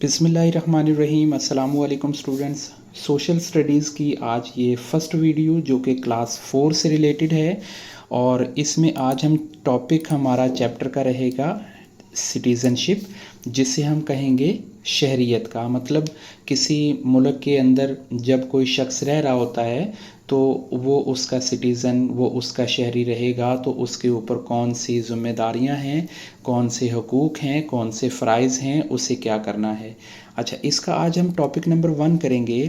बिस्मिल्लाहिर्रहमानिर्रहीम। अस्सलामु अलैकुम स्टूडेंट्स। सोशल स्टडीज़ की आज ये फर्स्ट वीडियो जो कि क्लास 4 से रिलेटेड है और इसमें आज हम टॉपिक हमारा चैप्टर का रहेगा सिटीज़नशिप, जिसे हम कहेंगे शहरियत का मतलब किसी मुल्क के अंदर जब कोई शख्स रह रहा होता है तो वो उसका सिटीज़न, वो उसका शहरी रहेगा तो उसके ऊपर कौन सी ज़िम्मेदारियां हैं, कौन से हकूक़ हैं, कौन से फ़राइज़ हैं, उसे क्या करना है। अच्छा, इसका आज हम टॉपिक नंबर 1 करेंगे,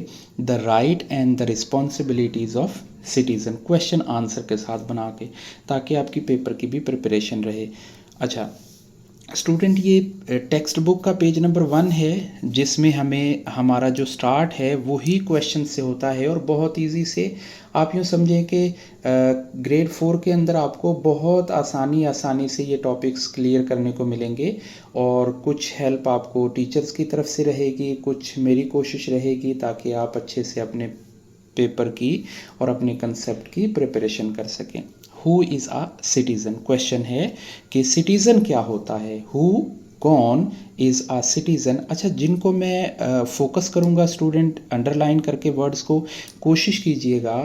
the right and the responsibilities of citizen, question answer के साथ बना के, ताकि आपकी पेपर की भी प्रिपरेशन रहे। अच्छा स्टूडेंट, ये टेक्स्ट बुक का पेज नंबर 1 है, जिसमें हमें हमारा जो स्टार्ट है वही क्वेश्चन से होता है और बहुत इजी से आप यूँ समझें कि ग्रेड 4 के अंदर आपको बहुत आसानी से ये टॉपिक्स क्लियर करने को मिलेंगे और कुछ हेल्प आपको टीचर्स की तरफ से रहेगी, कुछ मेरी कोशिश रहेगी ताकि आप अच्छे से अपने पेपर की और अपने कंसेप्ट की प्रिपरेशन कर सकें। Who is a citizen, question है कि सिटीज़न क्या होता है। हु, कौन, इज़ अ सिटीज़न। अच्छा, जिनको मैं फोकस करूँगा स्टूडेंट, अंडरलाइन करके वर्ड्स को कोशिश कीजिएगा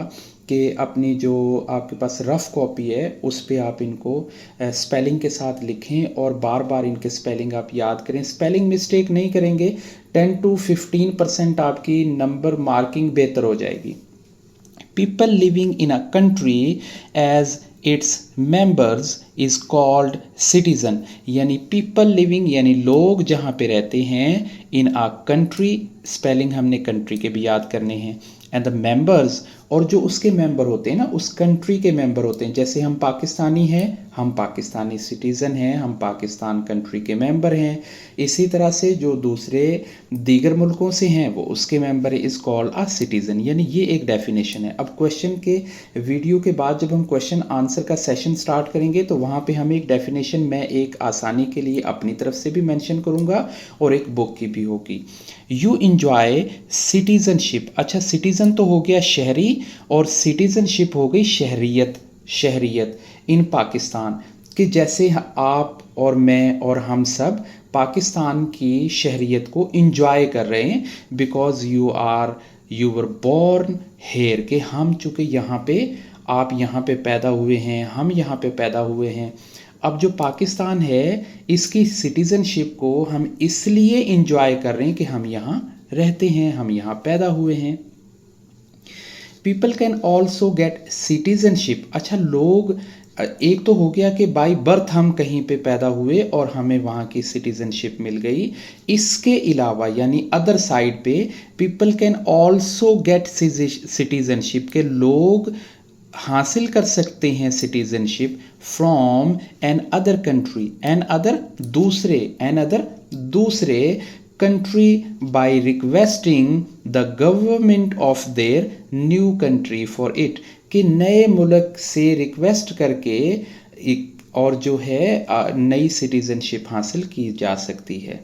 कि अपनी जो आपके पास रफ़ कॉपी है उस पे आप इनको स्पेलिंग के साथ लिखें और बार बार इनके स्पेलिंग आप याद करें। स्पेलिंग मिस्टेक नहीं करेंगे 10 to 15% आपकी नंबर मार्किंग बेहतर हो जाएगी। People living in a country as its members is called citizen, यानी people living यानी लोग जहाँ पे रहते हैं, in a country, स्पेलिंग हमने कंट्री के भी याद करने हैं, एंड द मेंबर्स, और जो उसके मेंबर होते हैं ना, उस कंट्री के मेंबर होते हैं। जैसे हम पाकिस्तानी हैं, हम पाकिस्तानी सिटीज़न हैं, हम पाकिस्तान कंट्री के मेंबर हैं। इसी तरह से जो दूसरे दीगर मुल्कों से हैं वो उसके member is called a citizen, यानी ये एक डेफिनेशन है। अब क्वेश्चन के वीडियो के बाद जब हम क्वेश्चन आंसर का सेशन स्टार्ट करेंगे तो वहाँ पे हम एक डेफिनेशन मैं एक आसानी के लिए अपनी तरफ से भी मेंशन करूँगा और एक बुक की भी होगी। You enjoy citizenship. अच्छा, सिटीज़न तो हो गया शहरी और सिटीज़नशिप हो गई शहरियत। शहरियत इन पाकिस्तान, कि जैसे आप और मैं और हम सब पाकिस्तान की शहरियत को इंजॉय कर रहे हैं, because you were born hair, कि हम चूँकि यहाँ पे, आप यहाँ पे पैदा हुए हैं, हम यहाँ पे पैदा हुए हैं। अब जो पाकिस्तान है इसकी सिटीज़नशिप को हम इसलिए इंजॉय कर रहे हैं कि हम यहाँ रहते हैं, हम यहाँ पैदा हुए हैं। People can also get citizenship. अच्छा, लोग, एक तो हो गया कि बाई बर्थ हम कहीं पे पैदा हुए और हमें वहाँ की सिटीज़नशिप मिल गई। इसके अलावा यानी अदर साइड पे people can also get citizenship, के लोग हासिल कर सकते हैं citizenship from an other country, an other दूसरे country, by requesting the government of their new country for it, कि नए मुल्क से रिक्वेस्ट करके और जो है नई सिटीज़नशिप हासिल की जा सकती है।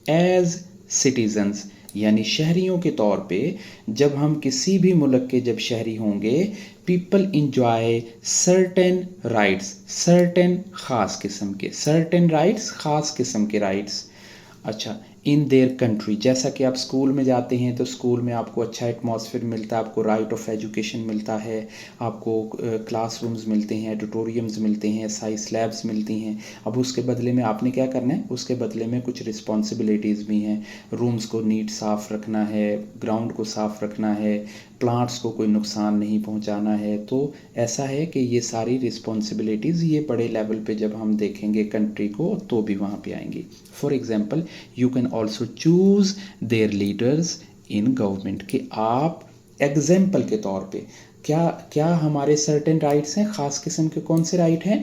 एज सिटीज़न्स यानी शहरियों के तौर पे जब हम किसी भी मुल्क के जब शहरी होंगे, people enjoy certain rights, certain ख़ास किस्म के, सर्टेन राइट्स ख़ास किस्म के राइट्स। अच्छा, इन देयर कंट्री, जैसा कि आप स्कूल में जाते हैं तो स्कूल में आपको अच्छा एटमॉस्फेयर मिलता है, आपको राइट ऑफ एजुकेशन मिलता है, आपको क्लासरूम्स मिलते हैं, ट्यूटोरियम्स मिलते हैं, साइंस लैब्स मिलती हैं। अब उसके बदले में आपने क्या करना है, उसके बदले में कुछ रिस्पॉन्सिबिलिटीज़ भी हैं। रूम्स को नीट साफ़ रखना है, ग्राउंड को साफ़ रखना है, प्लांट्स को कोई नुकसान नहीं पहुंचाना है। तो ऐसा है कि ये सारी रिस्पॉन्सिबिलिटीज़ ये बड़े लेवल पे जब हम देखेंगे कंट्री को तो भी वहाँ पे आएंगी। For example, you can also choose there leaders in government, कि आप एग्जाम्पल के तौर पे क्या क्या हमारे सर्टेन राइट्स हैं, ख़ास किस्म के कौन से राइट हैं,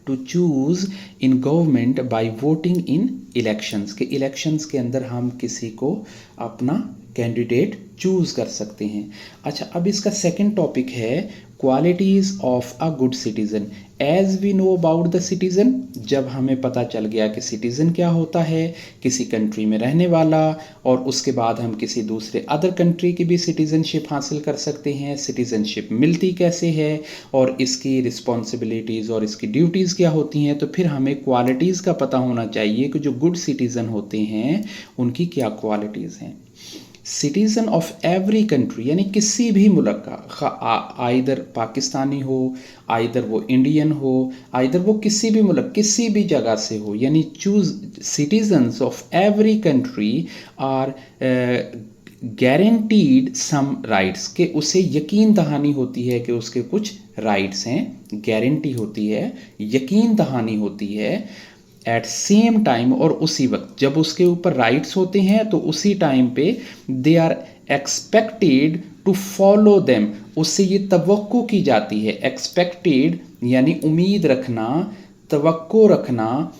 to choose in government by voting in elections, के इलेक्शंस के अंदर हम किसी को अपना कैंडिडेट चूज़ कर सकते हैं। अच्छा, अब इसका सेकंड टॉपिक है qualities of a good citizen. As we know about the citizen, जब हमें पता चल गया कि सिटीज़न क्या होता है, किसी कंट्री में रहने वाला, और उसके बाद हम किसी दूसरे अदर कंट्री की भी सिटीज़नशिप हासिल कर सकते हैं। सिटीज़नशिप मिलती कैसे है और इसकी रिस्पॉन्सिबिलिटीज़ और इसकी ड्यूटीज़ क्या होती हैं, तो फिर हमें क्वालिटीज़ का पता होना चाहिए कि जो गुड सिटीज़न होते हैं उनकी क्या क्वालिटीज़ हैं। सिटीज़न ऑफ एवरी कंट्री, यानी किसी भी मुल्क का, आइदर पाकिस्तानी हो, आइदर वो इंडियन हो, आइदर वो किसी भी मुल्क किसी भी जगह से हो, यानी choose citizens of every country are guaranteed some rights, के उसे यकीन दहानी होती है कि उसके कुछ राइट्स हैं, गारंटी होती है, यकीन दहानी होती है। एट सेम टाइम, और उसी वक्त जब उसके ऊपर राइट्स होते हैं तो उसी टाइम पे they are expected to follow them, उससे ये तवक्को की जाती है। एक्सपेक्टेड यानी उम्मीद रखना, तवक्को रखना,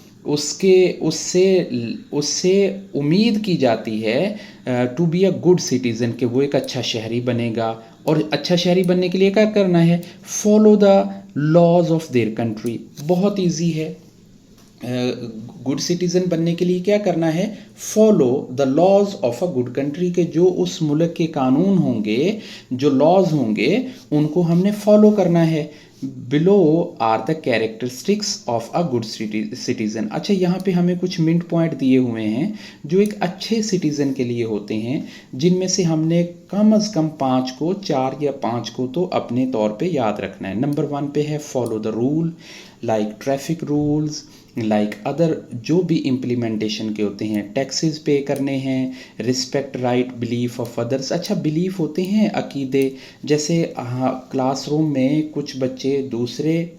उससे उम्मीद की जाती है to be a good citizen, कि वो एक अच्छा शहरी बनेगा। और अच्छा शहरी बनने के लिए क्या करना है? Follow the laws of their country. बहुत ईजी है। गुड सिटीज़न बनने के लिए क्या करना है? Follow the laws of a good country, के जो उस मुल्क के कानून होंगे, जो लॉज होंगे, उनको हमने फॉलो करना है। Below are the characteristics of a good citizen. अच्छा, यहाँ पे हमें कुछ मिनट पॉइंट दिए हुए हैं जो एक अच्छे सिटीज़न के लिए होते हैं, जिनमें से हमने कम अज़ कम 5 को, 4 या 5 को तो अपने तौर पे याद रखना है। नंबर 1 पे है follow the rule, like traffic rules, like other जो भी इम्प्लीमेंटेशन के होते हैं, टैक्सेस पे करने हैं, respect right belief of others. अच्छा, बिलीफ होते हैं अकीदे, जैसे क्लासरूम में कुछ बच्चे दूसरे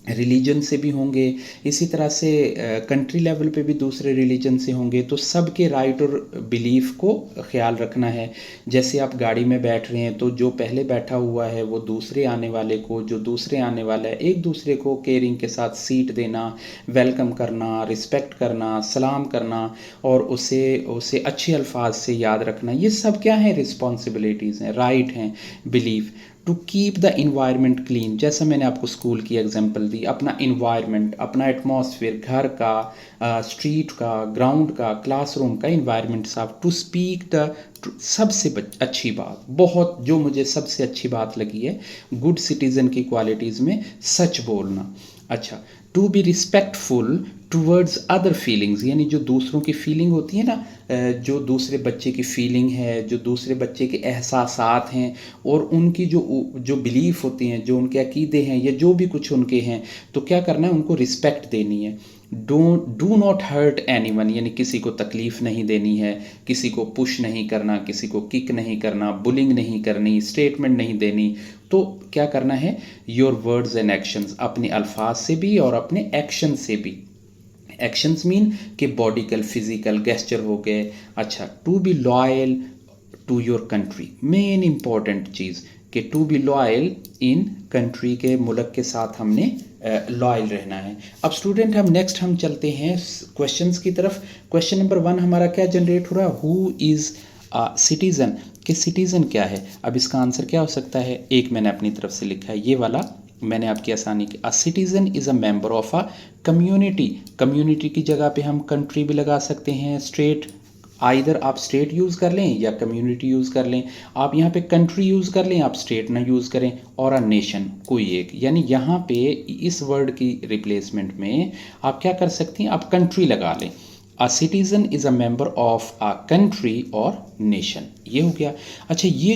रिलीजन से भी होंगे, इसी तरह से कंट्री लेवल पे भी दूसरे रिलीजन से होंगे, तो सबके राइट और बिलीफ को ख्याल रखना है। जैसे आप गाड़ी में बैठ रहे हैं तो जो पहले बैठा हुआ है वो दूसरे आने वाले को, जो दूसरे आने वाला है, एक दूसरे को केयरिंग के साथ सीट देना, वेलकम करना, रिस्पेक्ट करना, सलाम करना, और उसे अच्छे अल्फाज से याद रखना, ये सब क्या है? रिस्पॉन्सिबिलिटीज़ हैं, राइट हैं, belief. To keep the environment clean, जैसा मैंने आपको स्कूल की एग्जांपल दी, अपना इन्वायरमेंट, अपना एटमॉस्फेयर, घर का, स्ट्रीट का, ग्राउंड का, क्लासरूम का इन्वायरमेंट साफ। टू स्पीक द, सबसे अच्छी बात, बहुत जो मुझे सबसे अच्छी बात लगी है गुड सिटीज़न की क्वालिटीज़ में, सच बोलना। अच्छा, to be respectful towards other feelings, यानी जो दूसरों की फीलिंग होती है ना, जो दूसरे बच्चे की फीलिंग है, जो दूसरे बच्चे के एहसासात हैं, और उनकी जो बिलीफ होती हैं, जो उनके अकीदे हैं, या जो भी कुछ उनके हैं, तो क्या करना है? उनको रिस्पेक्ट देनी है। डू नॉट हर्ट एनीवन, यानी किसी को तकलीफ़ नहीं देनी है, किसी को पुश नहीं करना, किसी को किक नहीं करना, बुलिंग नहीं करनी, स्टेटमेंट नहीं देनी। तो क्या करना है? योर वर्ड्स एंड एक्शंस, अपने अल्फाज से भी और अपने एक्शन से भी। एक्शंस मीन कि बॉडिकल, फिजिकल गेस्चर हो गए। अच्छा, to be loyal to your country, main important चीज़ कि टू बी लॉयल इन कंट्री, के मुल्क के साथ हमने लॉयल रहना है। अब स्टूडेंट हम चलते हैं क्वेश्चंस की तरफ। क्वेश्चन नंबर 1 हमारा क्या जनरेट हो रहा है? हु इज़ सिटीज़न, कि सिटीज़न क्या है? अब इसका आंसर क्या हो सकता है? एक मैंने अपनी तरफ से लिखा है, ये वाला मैंने आपकी आसानी की। A citizen is a member of a community. Community की जगह पे हम कंट्री भी लगा सकते हैं, स्टेट, आइदर आप स्टेट यूज़ कर लें या कम्युनिटी यूज़ कर लें। आप यहाँ पे कंट्री यूज़ कर लें, आप स्टेट ना यूज़ करें, और अ नेशन, कोई एक। यानी यहाँ पे इस वर्ड की रिप्लेसमेंट में आप क्या कर सकते हैं? आप कंट्री लगा लें। A citizen is a member of a country और नेशन, ये हो गया। अच्छा, ये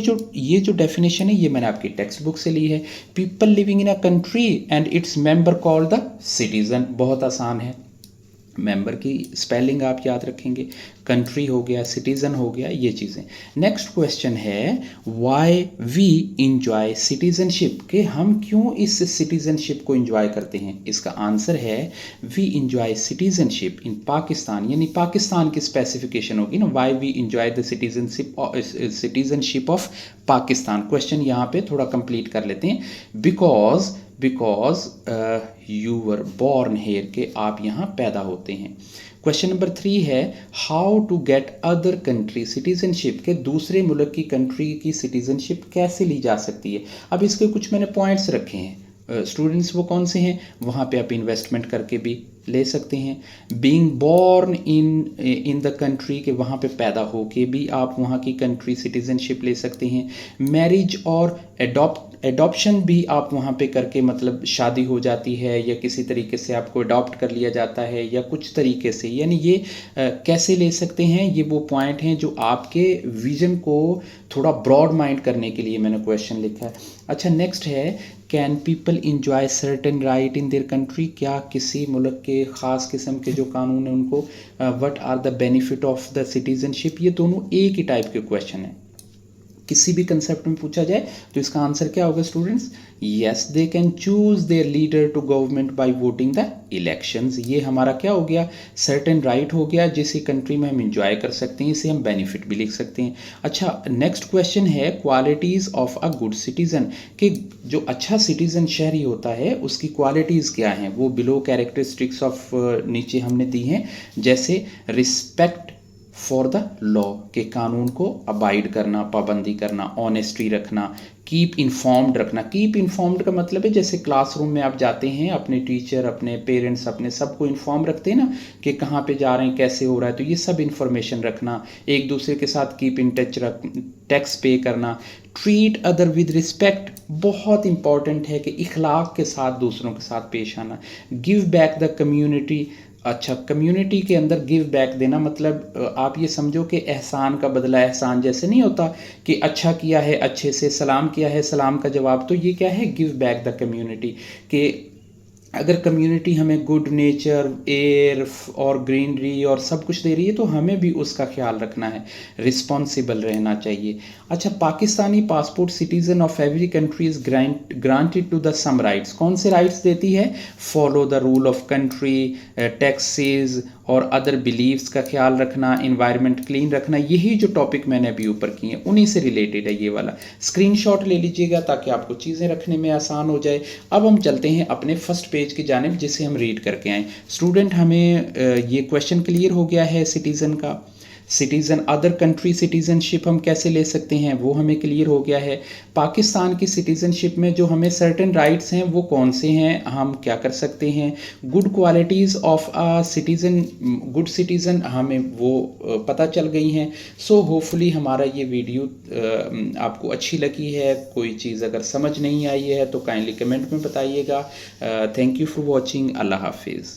जो डेफिनेशन है ये मैंने आपकी टेक्स्ट बुक से ली है। People living in a country and its member called the citizen. बहुत आसान है, मेंबर की स्पेलिंग आप याद रखेंगे, कंट्री हो गया, सिटीज़न हो गया, ये चीज़ें। नेक्स्ट क्वेश्चन है व्हाई वी इंजॉय सिटीज़नशिप, कि हम क्यों इस सिटीज़नशिप को इंजॉय करते हैं? इसका आंसर है we enjoy citizenship in Pakistan, यानी पाकिस्तान की स्पेसिफिकेशन होगी ना, why we enjoy the citizenship of Pakistan. Question यहाँ पे थोड़ा कंप्लीट कर लेते हैं। Because you were born here, के आप यहाँ पैदा होते हैं। क्वेश्चन नंबर 3 है how to get other country citizenship, के दूसरे मुल्क की कंट्री की सिटीजनशिप कैसे ली जा सकती है। अब इसके कुछ मैंने पॉइंट्स रखे हैं स्टूडेंट्स, वो कौन से हैं, वहाँ पे आप इन्वेस्टमेंट करके भी ले सकते हैं। Being born in the country, के वहाँ पे पैदा हो के भी आप वहाँ की कंट्री सिटीजनशिप ले सकते हैं। मैरिज और एडॉप्शन भी आप वहाँ पे करके, मतलब शादी हो जाती है या किसी तरीके से आपको अडॉप्ट कर लिया जाता है या कुछ तरीके से, यानी ये कैसे ले सकते हैं, ये वो पॉइंट हैं जो आपके विजन को थोड़ा ब्रॉड माइंड करने के लिए मैंने क्वेश्चन लिखा है। अच्छा, नेक्स्ट है can people enjoy certain right in their country, क्या किसी मुल्क के ख़ास किस्म के जो कानून हैं उनको, what are the benefit of the citizenship, ये दोनों एक ही टाइप के क्वेश्चन हैं। किसी भी कंसेप्ट में पूछा जाए तो इसका आंसर क्या होगा students, yes they can choose their leader to government by voting the elections. ये हमारा क्या हो गया, सर्टेन राइट हो गया जिस कंट्री में हम इंजॉय कर सकते हैं, इसे हम बेनिफिट भी लिख सकते हैं। अच्छा, नेक्स्ट क्वेश्चन है qualities of a good citizen, कि जो अच्छा सिटीजन शहरी होता है उसकी क्वालिटीज़ क्या हैं, वो बिलो कैरेक्टरिस्टिक्स ऑफ नीचे हमने दी हैं, जैसे रिस्पेक्ट फॉर द लॉ, के कानून को अबाइड करना, पाबंदी करना, ऑनेस्टी रखना, कीप इन्फॉर्म्ड रखना। कीप इन्फॉर्म्ड का मतलब है जैसे क्लासरूम में आप जाते हैं, अपने टीचर, अपने पेरेंट्स, अपने सबको इन्फॉर्म रखते हैं ना कि कहाँ पे जा रहे हैं, कैसे हो रहा है, तो ये सब इन्फॉर्मेशन रखना। एक दूसरे के साथ कीप इन टच रख, टैक्स पे करना। ट्रीट अदर विद रिस्पेक्ट, बहुत इंपॉर्टेंट है कि इखलाक के साथ दूसरों के साथ पेश आना। गिव बैक द कम्युनिटी, अच्छा, कम्युनिटी के अंदर गिव बैक देना, मतलब आप ये समझो कि एहसान का बदला एहसान जैसे नहीं होता कि अच्छा किया है अच्छे से, सलाम किया है सलाम का जवाब, तो ये क्या है, गिव बैक द कम्युनिटी, कि अगर कम्युनिटी हमें गुड नेचर, एयर और ग्रीनरी और सब कुछ दे रही है तो हमें भी उसका ख्याल रखना है, रिस्पॉन्सिबल रहना चाहिए। अच्छा, Pakistani passport citizen of every country is granted to the some rights, कौन से राइट्स देती है, follow the rule of country, taxes और अदर बिलीव्स का ख्याल रखना, इन्वायरमेंट क्लीन रखना। यही जो टॉपिक मैंने अभी ऊपर किए हैं उन्हीं से रिलेटेड है ये वाला। स्क्रीनशॉट ले लीजिएगा ताकि आपको चीज़ें रखने में आसान हो जाए। अब हम चलते हैं अपने फर्स्ट पेज की जानिब जिसे हम रीड करके आएँ। स्टूडेंट, हमें ये क्वेश्चन क्लियर हो गया है सिटीज़न का। सिटीज़न, अदर कंट्री सिटीज़नशिप हम कैसे ले सकते हैं वो हमें क्लियर हो गया है। पाकिस्तान की सिटीज़नशिप में जो हमें सर्टेन राइट्स हैं वो कौन से हैं, हम क्या कर सकते हैं। Good qualities of a citizen, good citizen, हमें वो पता चल गई हैं। सो होपफुली हमारा ये वीडियो आपको अच्छी लगी है। कोई चीज़ अगर समझ नहीं आई है तो काइंडली कमेंट में बताइएगा। Thank you for watching. अल्लाह हाफिज़।